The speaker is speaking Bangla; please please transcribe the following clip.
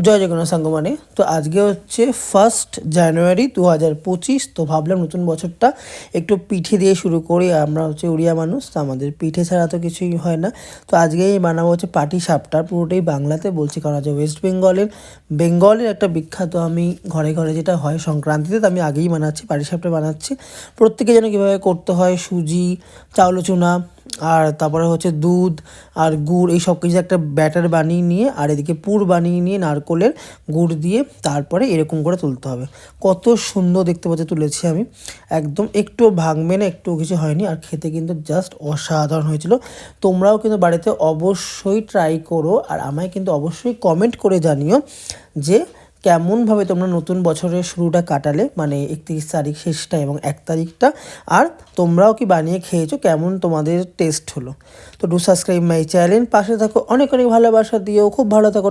জয় জগন্নাথ সাঙ্গমানে। তো আজকে হচ্ছে 1 জানুয়ারি 2025। তো ভাবলাম নতুন বছরটা একটু পিঠে দিয়ে শুরু করি। আমরা হচ্ছে উড়িয়া মানুষ, তো আমাদের পিঠে ছাড়া তো কিছুই হয় না। তো আজকেই বানাবো হচ্ছে পাটি সাপটা, পুরোটাই বাংলাতে বলছি কারণ হচ্ছে ওয়েস্ট বেঙ্গলের একটা বিখ্যাত, আমি ঘরে ঘরে যেটা হয় সংক্রান্তিতে, তো আমি আগেই বানাচ্ছি পাটি সাপটা বানাচ্ছি। প্রত্যেকে যেন কীভাবে করতে হয়, সুজি, চাউল চুনা আর তারপরে হচ্ছে দুধ আর গুড়, এই সব কিছু একটা ব্যাটার বানিয়ে নিয়ে আর এদিকে পুর বানিয়ে নিয়ে নারকোলের গুড় দিয়ে তারপরে এরকম করে তুলতে হবে। কত সুন্দর দেখতে পাচ্ছি তুলেছি আমি, একদম একটুও ভাঙবে না, একটু কিছু হয়নি। আর খেতে কিন্তু জাস্ট অসাধারণ হয়েছিল। তোমরাও কিন্তু বাড়িতে অবশ্যই ট্রাই করো আর আমায় কিন্তু অবশ্যই কমেন্ট করে জানিও যে কেমনভাবে তোমরা নতুন বছরের শুরুটা কাটালে, মানে 31 তারিখ শেষটা এবং 1 তারিখটা। আর তোমরাও কি বানিয়ে খেয়েছো, কেমন তোমাদের টেস্ট হলো। তো ডু সাবস্ক্রাইব মাই চ্যানেল, পাশে থাকো, অনেক অনেক ভালোবাসা দিও, খুব ভালো থাকো।